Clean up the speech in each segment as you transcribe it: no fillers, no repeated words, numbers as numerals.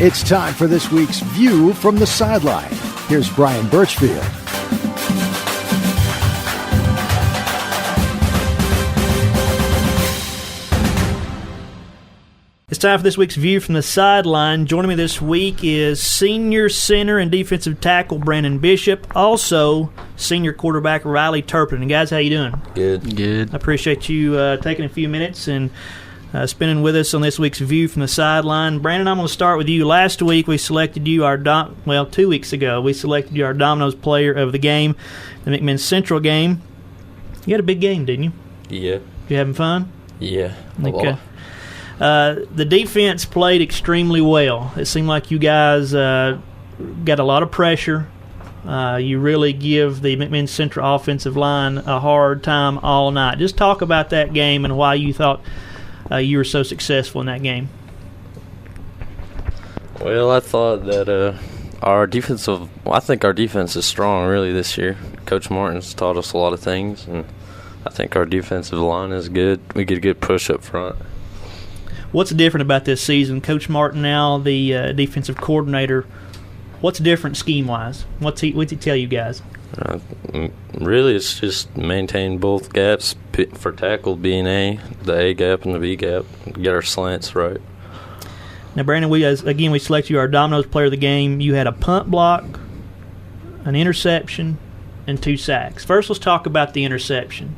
It's time for this week's View from the Sideline. Here's Bryan Burchfield. It's time for this week's View from the Sideline. Joining me this week is senior center and defensive tackle Brandon Bishop, also senior quarterback Riley Turpeinen. Guys, how you doing? Good. I appreciate you taking a few minutes and spending with us on this week's View from the Sideline. Brandon, I'm going to start with you. Last week we selected you 2 weeks ago, we selected you our Dominos Player of the game, the McMinn Central game. You had a big game, didn't you? Yeah. You having fun? Yeah. Okay. The defense played extremely well. It seemed like you guys got a lot of pressure. You really give the McMinn Central offensive line a hard time all night. Just talk about that game and why you thought you were so successful in that game. Well, I thought that I think our defense is strong really this year. Coach Martin's taught us a lot of things, and I think our defensive line is good. We get a good push up front. What's different about this season? Coach Martin now, the defensive coordinator, what's different scheme-wise? What's he tell you guys? Really, it's just maintain both gaps for tackle being the A gap and the B gap. Get our slants right. Now, Brandon, we select you our Dominos Player of the game. You had a punt block, an interception, and 2 sacks. First, let's talk about the interception.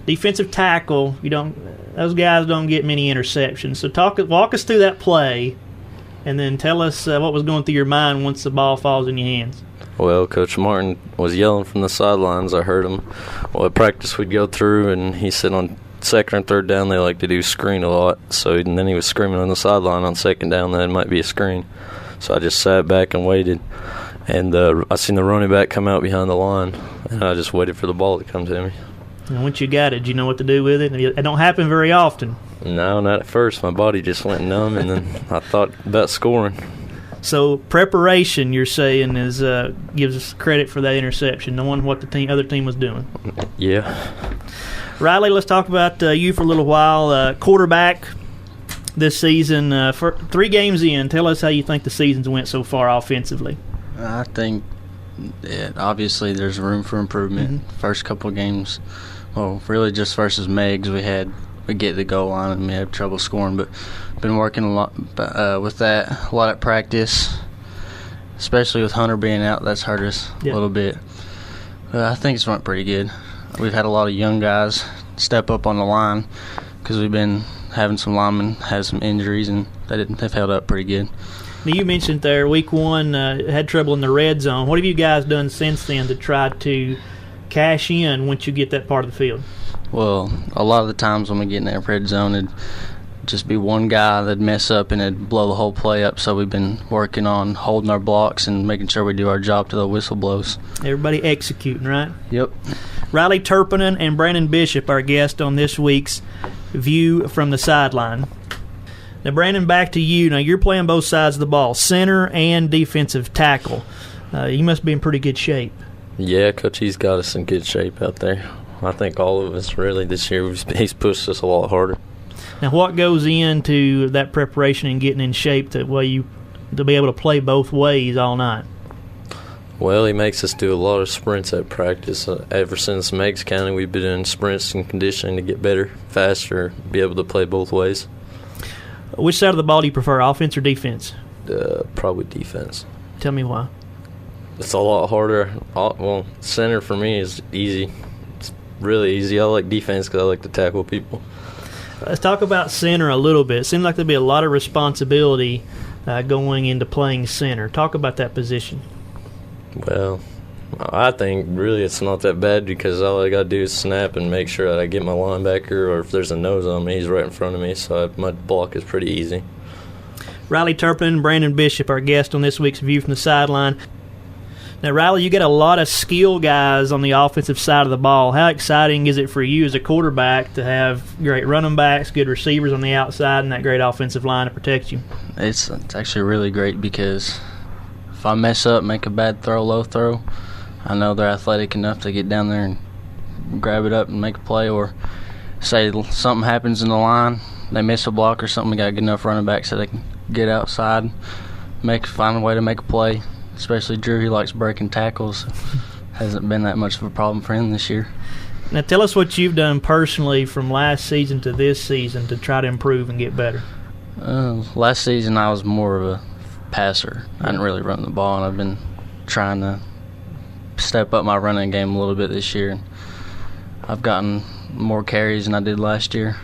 Defensive tackle, those guys don't get many interceptions. So walk us through that play, and then tell us what was going through your mind once the ball falls in your hands. Well, Coach Martin was yelling from the sidelines. I heard him. Well, at practice we'd go through, and he said on second and third down they like to do screen a lot. And then he was screaming on the sideline on second down that it might be a screen. So I just sat back and waited. And I seen the running back come out behind the line, and I just waited for the ball to come to me. And once you got it, did you know what to do with it? It don't happen very often. No, not at first. My body just went numb, and then I thought about scoring. So preparation, you're saying, gives us credit for that interception, knowing what the other team was doing. Yeah. Riley, let's talk about you for a little while. Quarterback this season, for 3 games in. Tell us how you think the season's went so far offensively. I think that obviously there's room for improvement. Mm-hmm. First couple of games, well, really just versus Meigs, we get the goal line and we had trouble scoring, but been working a lot with that, a lot at practice, especially with Hunter being out. That's hurt us a little bit. I think it's went pretty good. We've had a lot of young guys step up on the line because we've been having some linemen have some injuries, and they've held up pretty good. Now, you mentioned there week 1 had trouble in the red zone. What have you guys done since then to try to cash in once you get that part of the field? Well, a lot of the times when we get in that red zone, it'd just be one guy that'd mess up and it'd blow the whole play up. So we've been working on holding our blocks and making sure we do our job till the whistle blows. Everybody executing, right? Yep. Riley Turpeinen and Brandon Bishop, our guest on this week's View from the Sideline. Now, Brandon, back to you. Now, you're playing both sides of the ball, center and defensive tackle. You must be in pretty good shape. Yeah, Coach, he's got us in good shape out there. I think all of us really this year, he's pushed us a lot harder. Now, what goes into that preparation and getting in shape to be able to play both ways all night? Well, he makes us do a lot of sprints at practice. Ever since Meigs County, we've been doing sprints and conditioning to get better, faster, be able to play both ways. Which side of the ball do you prefer, offense or defense? Probably defense. Tell me why. It's a lot harder. Well, center for me is easy. It's really easy. I like defense because I like to tackle people. Let's talk about center a little bit. It seems like there'll be a lot of responsibility going into playing center. Talk about that position. Well, I think really it's not that bad because all I got to do is snap and make sure that I get my linebacker, or if there's a nose on me, he's right in front of me, so my block is pretty easy. Riley Turpeinen, Brandon Bishop, our guest on this week's View from the Sideline. Now, Riley, you got a lot of skill guys on the offensive side of the ball. How exciting is it for you as a quarterback to have great running backs, good receivers on the outside, and that great offensive line to protect you? It's actually really great because if I mess up, make a bad throw, low throw, I know they're athletic enough to get down there and grab it up and make a play. Or say something happens in the line, they miss a block or something, we got good enough running backs so they can get outside find a way to make a play. Especially Drew, he likes breaking tackles. Hasn't been that much of a problem for him this year. Now tell us what you've done personally from last season to this season to try to improve and get better. Last season I was more of a passer. I didn't really run the ball, and I've been trying to step up my running game a little bit this year. I've gotten more carries than I did last year.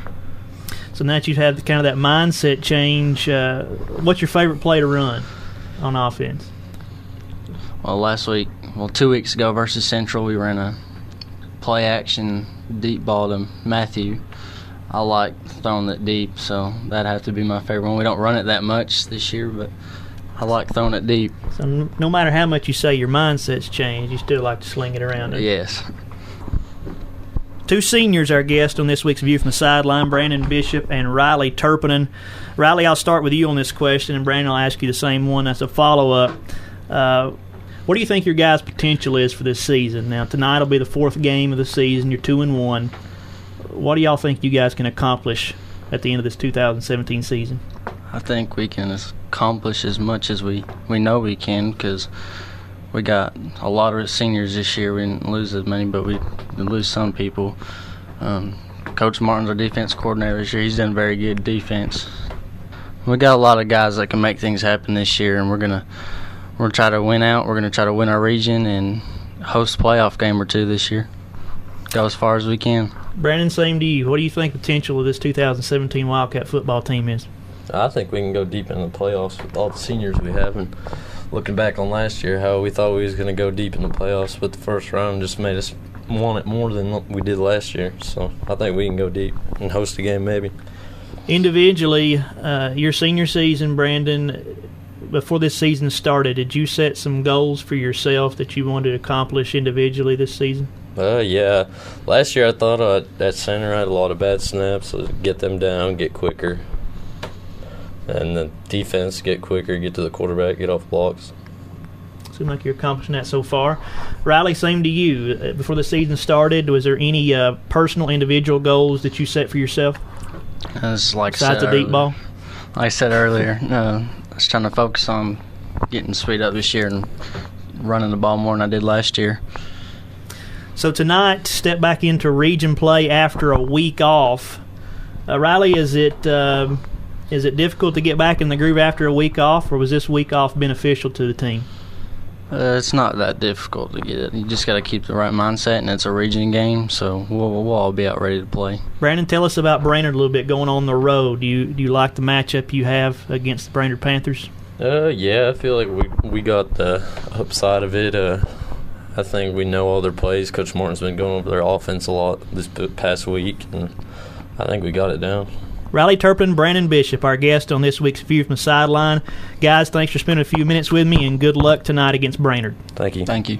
So now that you've had kind of that mindset change, what's your favorite play to run on offense? Well, 2 weeks ago versus Central, we ran a play action deep ball to Matthew. I like throwing it deep, so that'd have to be my favorite one. We don't run it that much this year, but I like throwing it deep. So no matter how much you say your mindset's changed, you still like to sling it around. Yes. Two seniors, our guest on this week's View from the Sideline, Bryan Bishop and Riley Turpeinen. Riley, I'll start with you on this question, and Bryan, I'll ask you the same one as a follow-up. What do you think your guys' potential is for this season? Now, tonight will be the fourth game of the season. You're 2-1. What do y'all think you guys can accomplish at the end of this 2017 season? I think we can accomplish as much as we know we can, because we got a lot of seniors this year. We didn't lose as many, but we did lose some people. Coach Martin's our defense coordinator this year. He's done very good defense. We got a lot of guys that can make things happen this year, and we're gonna try to win out. We're gonna try to win our region and host a playoff game or two this year. Go as far as we can. Brandon, same to you. What do you think the potential of this 2017 Wildcat football team is? I think we can go deep in the playoffs with all the seniors we have. And looking back on last year, how we thought we was going to go deep in the playoffs, but the first round just made us want it more than we did last year. So I think we can go deep and host a game maybe. Individually, your senior season, Brandon, before this season started, did you set some goals for yourself that you wanted to accomplish individually this season? Yeah. Last year I thought at center I had a lot of bad snaps, so get them down, get quicker. And the defense, get quicker, get to the quarterback, get off blocks. Seems like you're accomplishing that so far. Riley, same to you. Before the season started, was there any personal, individual goals that you set for yourself? Besides the deep ball? Like I said earlier, I was trying to focus on getting speed up this year and running the ball more than I did last year. So tonight, step back into region play after a week off. Riley, is it difficult to get back in the groove after a week off, or was this week off beneficial to the team? It's not that difficult to get it. You just got to keep the right mindset, and it's a region game, so we'll all be out ready to play. Brandon, tell us about Brainerd a little bit going on the road. Do you like the matchup you have against the Brainerd Panthers? Yeah, I feel like we got the upside of it. I think we know all their plays. Coach Martin's been going over their offense a lot this past week, and I think we got it down. Riley Turpeinen, Bryan Bishop, our guest on this week's View from the Sideline. Guys, thanks for spending a few minutes with me, and good luck tonight against Brainerd. Thank you. Thank you.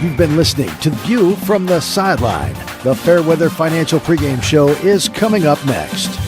You've been listening to View from the Sideline. The Fairweather Financial pregame show is coming up next.